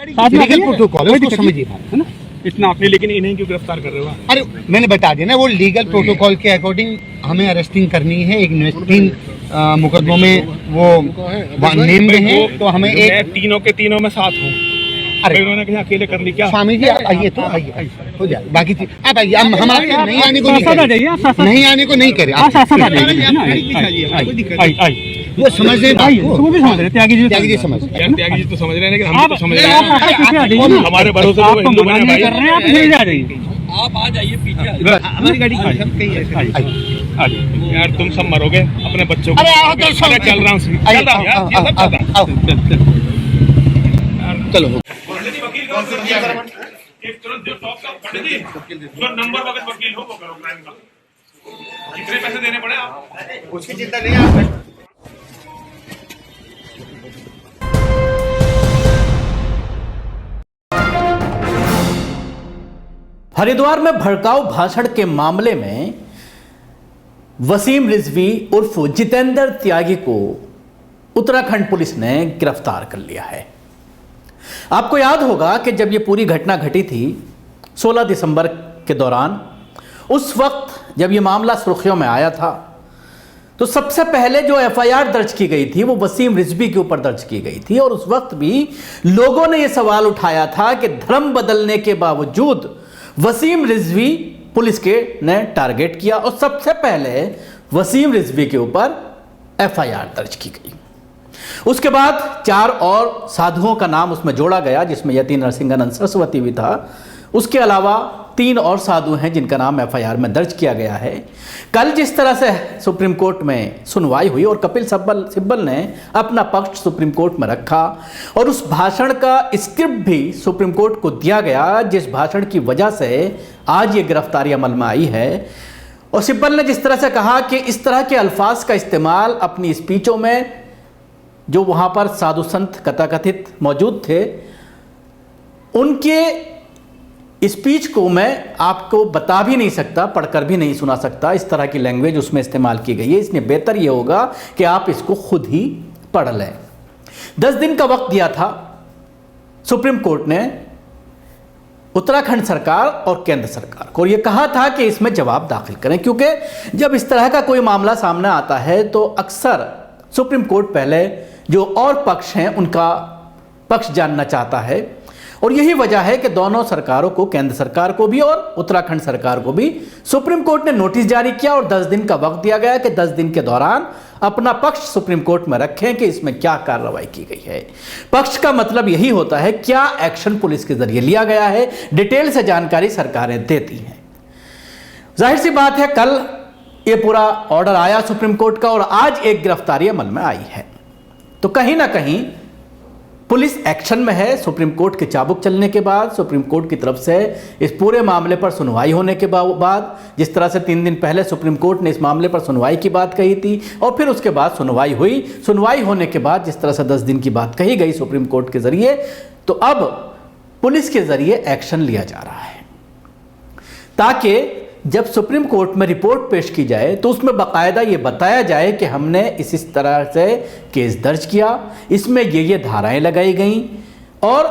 Legal protocol है, उसको समझिए है ना, इतना आपने, लेकिन इन्हें क्यों गिरफ्तार कर रहे हो? अरे मैंने बता दिया ना, वो लीगल प्रोटोकॉल के अकॉर्डिंग हमें अरेस्टिंग करनी है। एक 3 मुकदमों में वो नेम में है, तो हमें एक तीनों के तीनों में साथ हूँ। अरे उन्होंने कहीं अकेले कर ली क्या? स्वामी जी आप आइए, तो आइए हो जाए बाकी चीज। आप आइए, हम आपके नहीं आने को नहीं करें, नहीं आने को नहीं करें। वो समझ रहे हैं, त्यागी जी समझ त्यागी जी तो समझ रहे हैं, लेकिन हम तो समझ रहे हैं। हमारे भरोसे तो हिंदू बने भाई। आप आ जाइए पीछे, हमारी गाड़ी यार तुम सब मरोगे अपने बच्चों को। अरे चल रहा हूँ, चलो। नंबर वकील हो वो करो क्राइम का, कितने पैसे देने पड़े आप उसकी चिंता नहीं है। हरिद्वार में भड़काऊ भाषण के मामले में वसीम रिजवी उर्फ जितेंद्र त्यागी को उत्तराखंड पुलिस ने गिरफ्तार कर लिया है। आपको याद होगा कि जब ये पूरी घटना घटी थी 16 दिसंबर के दौरान, उस वक्त जब ये मामला सुर्खियों में आया था, तो सबसे पहले जो एफआईआर दर्ज की गई थी वो वसीम रिजवी के ऊपर दर्ज की गई थी। और उस वक्त भी लोगों ने यह सवाल उठाया था कि धर्म बदलने के बावजूद वसीम रिजवी पुलिस के ने टारगेट किया और सबसे पहले वसीम रिजवी के ऊपर एफआईआर दर्ज की गई। उसके बाद 4 और साधुओं का नाम उसमें जोड़ा गया, जिसमें यति नरसिंहानंद सरस्वती भी था। उसके अलावा 3 और साधु हैं जिनका नाम एफआईआर में दर्ज किया गया है। कल जिस तरह से सुप्रीम कोर्ट में सुनवाई हुई और कपिल सिब्बल ने अपना पक्ष सुप्रीम कोर्ट में रखा और उस भाषण का स्क्रिप्ट भी सुप्रीम कोर्ट को दिया गया, जिस भाषण की वजह से आज ये गिरफ्तारी अमल में आई है। और सिब्बल ने जिस तरह से कहा कि इस तरह के अल्फाज का इस्तेमाल अपनी स्पीचों में, जो वहाँ पर साधु संत कथाकथित मौजूद थे, उनके स्पीच को मैं आपको बता भी नहीं सकता, पढ़कर भी नहीं सुना सकता, इस तरह की लैंग्वेज उसमें इस्तेमाल की गई है। इसलिए बेहतर ये होगा कि आप इसको खुद ही पढ़ लें। 10 दिन का वक्त दिया था सुप्रीम कोर्ट ने उत्तराखंड सरकार और केंद्र सरकार को, और ये कहा था कि इसमें जवाब दाखिल करें, क्योंकि जब इस तरह का कोई मामला सामने आता है तो अक्सर सुप्रीम कोर्ट पहले जो और पक्ष हैं उनका पक्ष जानना चाहता है। और यही वजह है कि दोनों सरकारों को, केंद्र सरकार को भी और उत्तराखंड सरकार को भी, सुप्रीम कोर्ट ने नोटिस जारी किया और 10 दिन का वक्त दिया गया कि 10 दिन के दौरान अपना पक्ष सुप्रीम कोर्ट में रखें कि इसमें क्या कार्रवाई की गई है। पक्ष का मतलब यही होता है क्या एक्शन पुलिस के जरिए लिया गया है, डिटेल से जानकारी सरकारें देती हैं। जाहिर सी बात है कल ये पूरा ऑर्डर आया सुप्रीम कोर्ट का और आज एक गिरफ्तारी अमल में आई है, तो कहीं ना कहीं पुलिस एक्शन में है। सुप्रीम कोर्ट के चाबुक चलने के बाद, सुप्रीम कोर्ट की तरफ से इस पूरे मामले पर सुनवाई होने के बाद, जिस तरह से 3 दिन पहले सुप्रीम कोर्ट ने इस मामले पर सुनवाई की बात कही थी और फिर उसके बाद सुनवाई हुई, सुनवाई होने के बाद जिस तरह से 10 दिन की बात कही गई सुप्रीम कोर्ट के जरिए, तो अब पुलिस के जरिए एक्शन लिया जा रहा है ताकि जब सुप्रीम कोर्ट में रिपोर्ट पेश की जाए तो उसमें बाकायदा ये बताया जाए कि हमने इस तरह से केस दर्ज किया, इसमें ये धाराएं लगाई गई और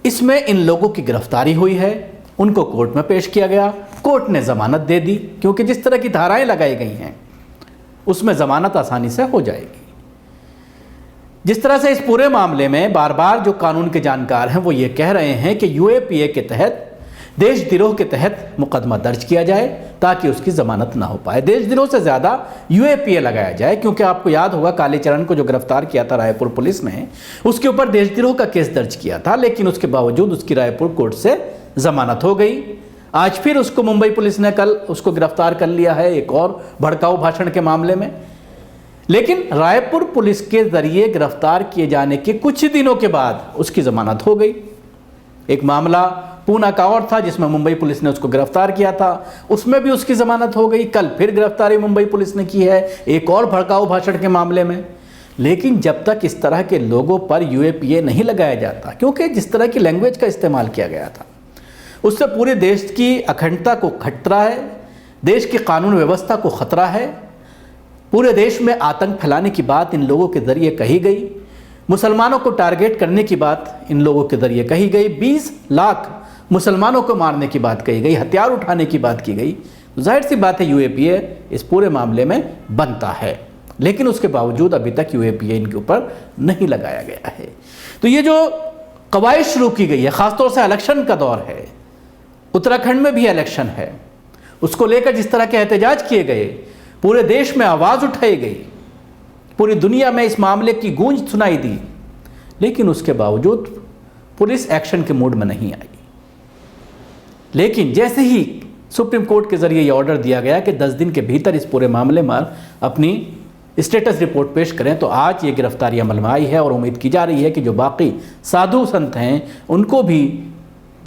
इसमें इन लोगों की गिरफ्तारी हुई है, उनको कोर्ट में पेश किया गया, कोर्ट ने जमानत दे दी, क्योंकि जिस तरह की धाराएं लगाई गई हैं उसमें जमानत आसानी से हो जाएगी। जिस तरह से इस पूरे मामले में बार बार जो कानून के जानकार हैं वो ये कह रहे हैं कि यूएपीए के तहत, देशद्रोह के तहत मुकदमा दर्ज किया जाए ताकि उसकी जमानत ना हो पाए। देशद्रोह से ज़्यादा यूएपीए लगाया जाए, क्योंकि आपको याद होगा कालीचरण को जो गिरफ्तार किया था रायपुर पुलिस ने, उसके ऊपर देशद्रोह का केस दर्ज किया था, लेकिन उसके बावजूद उसकी रायपुर कोर्ट से जमानत हो गई। आज फिर उसको मुंबई पुलिस ने कल उसको गिरफ्तार कर लिया है एक और भड़काऊ भाषण के मामले में। लेकिन रायपुर पुलिस के जरिए गिरफ्तार किए जाने के कुछ ही दिनों के बाद उसकी जमानत हो गई। एक मामला पूना का और था जिसमें मुंबई पुलिस ने उसको गिरफ्तार किया था, उसमें भी उसकी जमानत हो गई। कल फिर गिरफ्तारी मुंबई पुलिस ने की है एक और भड़काऊ भाषण के मामले में। लेकिन जब तक इस तरह के लोगों पर यूएपीए नहीं लगाया जाता, क्योंकि जिस तरह की लैंग्वेज का इस्तेमाल किया गया था उससे पूरे देश की अखंडता को खतरा है, देश की कानून व्यवस्था को खतरा है, पूरे देश में आतंक फैलाने की बात इन लोगों के जरिए कही गई, मुसलमानों को टारगेट करने की बात इन लोगों के जरिए कही गई, 20 लाख मुसलमानों को मारने की बात कही गई, हथियार उठाने की बात की गई। तो जाहिर सी बात है यूएपीए इस पूरे मामले में बनता है, लेकिन उसके बावजूद अभी तक यूएपीए इनके ऊपर नहीं लगाया गया है। तो ये जो कवायद शुरू की गई है, ख़ासतौर से इलेक्शन का दौर है, उत्तराखंड में भी इलेक्शन है, उसको लेकर जिस तरह के एहतजाज किए गए, पूरे देश में आवाज़ उठाई गई, पूरी दुनिया में इस मामले की गूंज सुनाई दी, लेकिन उसके बावजूद पुलिस एक्शन के मूड में नहीं आई। लेकिन जैसे ही सुप्रीम कोर्ट के ज़रिए ये ऑर्डर दिया गया कि 10 दिन के भीतर इस पूरे मामले में अपनी स्टेटस रिपोर्ट पेश करें, तो आज ये गिरफ्तारी अमल में आई है और उम्मीद की जा रही है कि जो बाकी साधु संत हैं उनको भी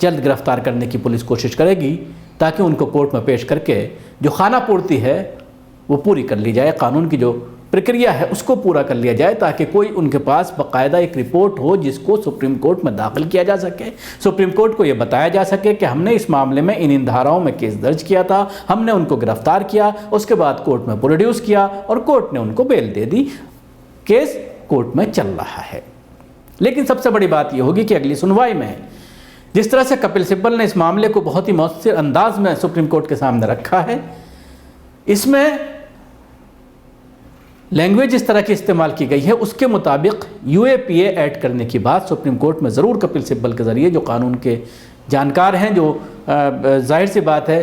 जल्द गिरफ्तार करने की पुलिस कोशिश करेगी, ताकि उनको कोर्ट में पेश करके जो खाना पूर्ति है वो पूरी कर ली जाए, कानून की जो प्रक्रिया है उसको पूरा कर लिया जाए, ताकि कोई उनके पास बाकायदा एक रिपोर्ट हो जिसको सुप्रीम कोर्ट में दाखिल किया जा सके। सुप्रीम कोर्ट को ये बताया जा सके कि हमने इस मामले में इन धाराओं में केस दर्ज किया था, हमने उनको गिरफ्तार किया, उसके बाद कोर्ट में प्रोड्यूस किया और कोर्ट ने उनको बेल दे दी, केस कोर्ट में चल रहा है। लेकिन सबसे बड़ी बात यह होगी कि अगली सुनवाई में जिस तरह से कपिल सिब्बल ने इस मामले को बहुत ही मौसर अंदाज में सुप्रीम कोर्ट के सामने रखा है, इसमें लैंग्वेज इस तरह की इस्तेमाल की गई है, उसके मुताबिक यूएपीए ऐड करने की बात सुप्रीम कोर्ट में ज़रूर कपिल सिब्बल के ज़रिए, जो कानून के जानकार हैं, जो जाहिर सी बात है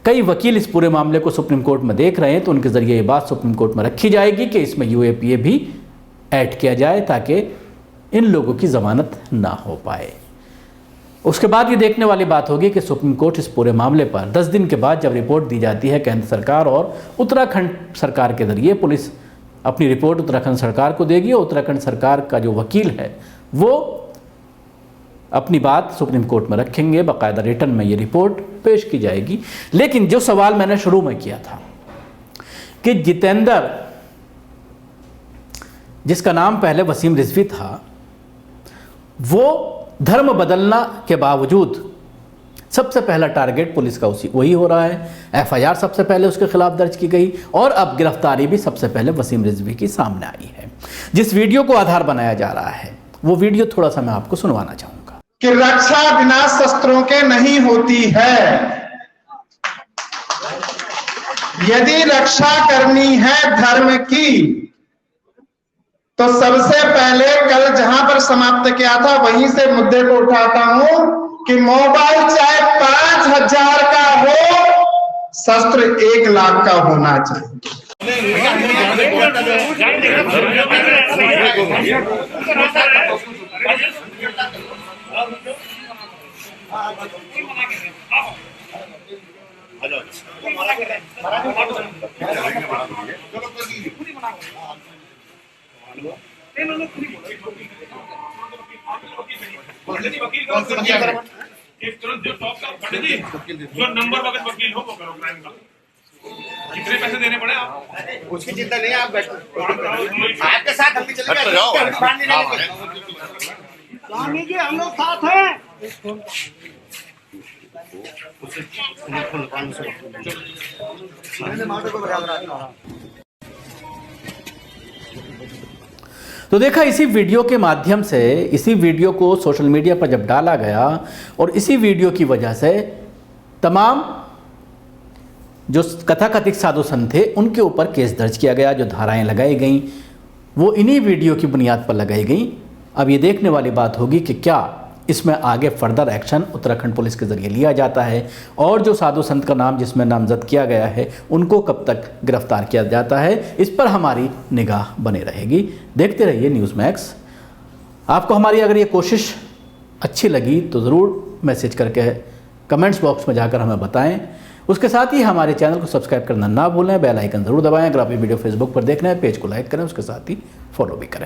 कई वकील इस पूरे मामले को सुप्रीम कोर्ट में देख रहे हैं, तो उनके ज़रिए ये बात सुप्रीम कोर्ट में रखी जाएगी कि इसमें यूएपीए भी ऐड किया जाए, ताकि इन लोगों की ज़मानत ना हो पाए। उसके बाद ये देखने वाली बात होगी कि सुप्रीम कोर्ट इस पूरे मामले पर 10 दिन के बाद जब रिपोर्ट दी जाती है केंद्र सरकार और उत्तराखंड सरकार के ज़रिए, पुलिस अपनी रिपोर्ट उत्तराखंड सरकार को देगी और उत्तराखंड सरकार का जो वकील है वो अपनी बात सुप्रीम कोर्ट में रखेंगे, बाकायदा रिटर्न में ये रिपोर्ट पेश की जाएगी। लेकिन जो सवाल मैंने शुरू में किया था कि जितेंद्र, जिसका नाम पहले वसीम रिजवी था, वो धर्म बदलना के बावजूद सबसे पहला टारगेट पुलिस का वही हो रहा है। एफआईआर सबसे पहले उसके खिलाफ दर्ज की गई और अब गिरफ्तारी भी सबसे पहले वसीम रिजवी की सामने आई है। जिस वीडियो को आधार बनाया जा रहा है वो वीडियो थोड़ा सा मैं आपको सुनवाना चाहूंगा। कि रक्षा बिना शस्त्रों के नहीं होती है। यदि रक्षा करनी है धर्म की, तो सबसे पहले कल जहां पर समाप्त किया था वहीं से मुद्दे को उठाता हूं कि मोबाइल चाहे 5,000 का हो, शस्त्र 1 लाख का होना चाहिए। जो नंबर वकील हो वो करो क्राइम का। कितने पैसे देने पड़े आप? उसकी चिंता नहीं, आप बैठो, आपके साथ हम भी चलेंगे। स्वामी जी हम लोग साथ हैं। तो देखा, इसी वीडियो के माध्यम से, इसी वीडियो को सोशल मीडिया पर जब डाला गया और इसी वीडियो की वजह से तमाम जो कथाकथित साधु संत थे उनके ऊपर केस दर्ज किया गया, जो धाराएं लगाई गईं वो इन्हीं वीडियो की बुनियाद पर लगाई गईं। अब ये देखने वाली बात होगी कि क्या इसमें आगे फर्दर एक्शन उत्तराखंड पुलिस के ज़रिए लिया जाता है और जो साधु संत का नाम जिसमें नामजद किया गया है उनको कब तक गिरफ्तार किया जाता है, इस पर हमारी निगाह बनी रहेगी। देखते रहिए न्यूज़ मैक्स। आपको हमारी अगर ये कोशिश अच्छी लगी तो ज़रूर मैसेज करके कमेंट्स बॉक्स में जाकर हमें बताएं। उसके साथ ही हमारे चैनल को सब्सक्राइब करना ना भूलें, बेल आइकन ज़रूर दबाएं। अगर आप ये वीडियो फेसबुक पर देख रहे हैं, पेज को लाइक करें, उसके साथ ही फॉलो भी करें।